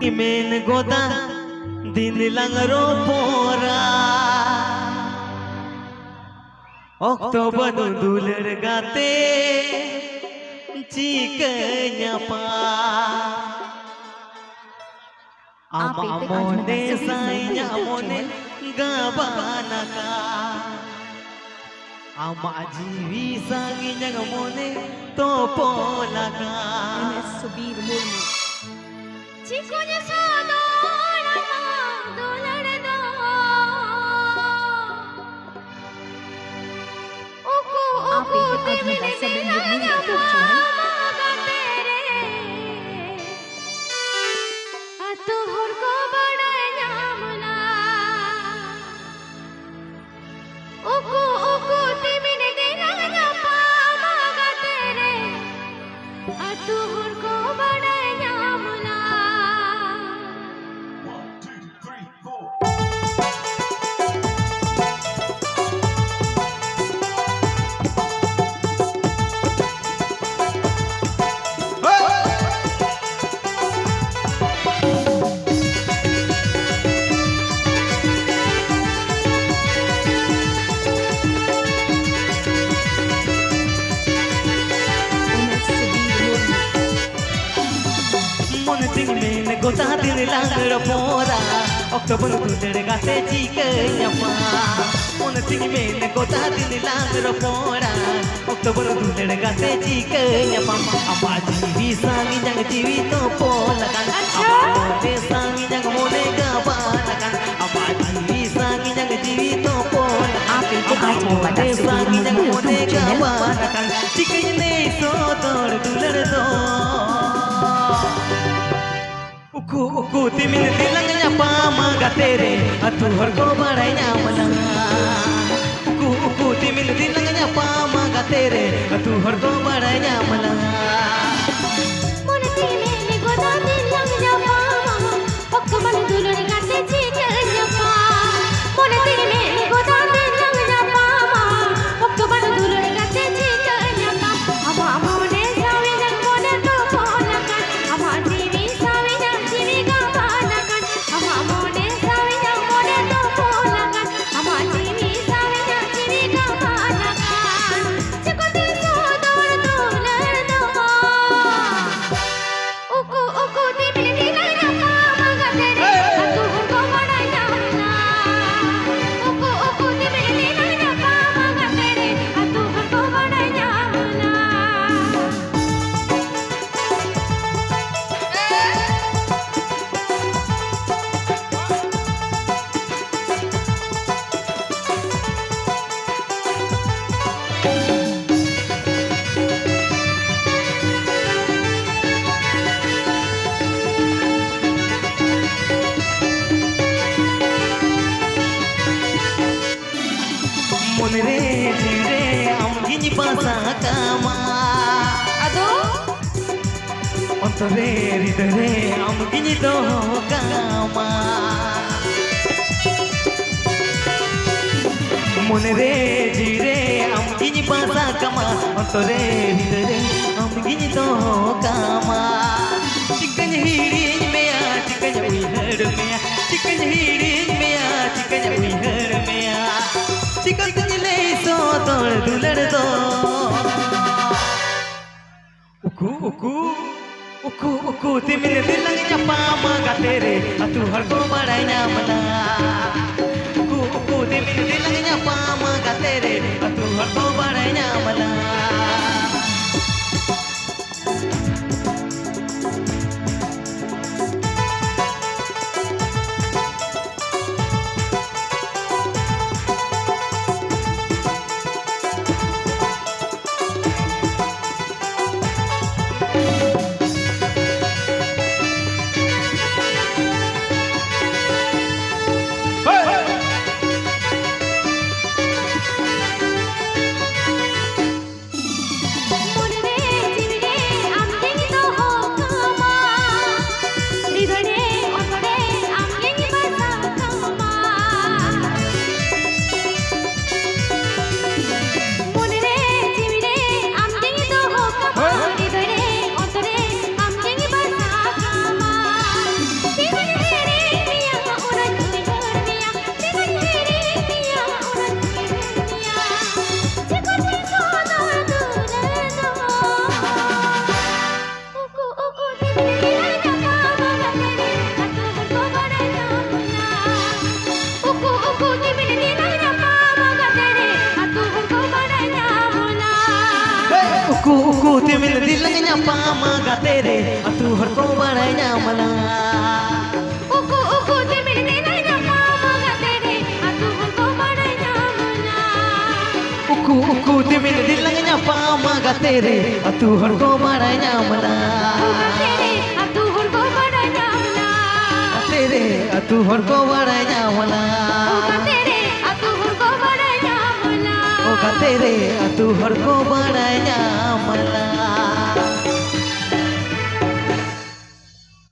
Imen goda din lang ropora Oktober dular gate cikanya pa Amone sainya amone gabana ka Ama jiwi sanginya amone topo laga Subir Murmu चिकुन सादोरा दुलड़ दो ओको ओको तिमिने दिला मागा तेरे अतो हर को बड़ा नामला ओको ओको तिमिने दिला मागा तेरे अतो हर को बड़ा Goda din lang ropora Oktober dular gate cikanya pa Mon ting men goda din lang ropora Oktober dular gate cikanya pa Apa jiwi sangi jang jiwi to polakan Apa sangi jang mone gabanakan Apa jiwi sangi jang jiwi to polakan Apa sangi jang mone gabanakan Cikanya ne sodor dular do Uku timin dilangnya pamaga tere atu harko barainya malang Uku timin dilangnya pamaga tere atu harko barainya malang Mon timin goda dilangnya pama Oktober dular gate cikanya pa Mon timin goda dilangnya pama Oktober dular gate cikanya pa Ama amone sawi jang mone to polakan Ama jiwi sawi jang jiwi gabanakan Ama amone sawi jang mone to polakan Ama jiwi sawi jang jiwi gabanakan Cikoti sodor dular do Uku uku timin dilangnya pamaga tere atu harko bada namna Uku uku timin dilangnya pamaga tere atu harko bada namna Mon re jire am gini pasa kama Ado Ontore ridere am gini do kama Mon re jire am gini pasa kama Ontore ridere am gini do kama Cikanya hirin mea cikanya wihar mea Cikanya hirin mea cikanya wihar mea Cikanya le so dor dular do Uku timin dilangnya pamaga tere atu harko barainya mana Uku timin dilangnya pamaga tere atu harko barainya mana तेरे तू हर को बड़ा नामला तेरे तू हर को बड़ा नामला तेरे तू हर को बड़ा नामला तेरे तू हर को बड़ा नामला तेरे तू हर को बड़ा नामला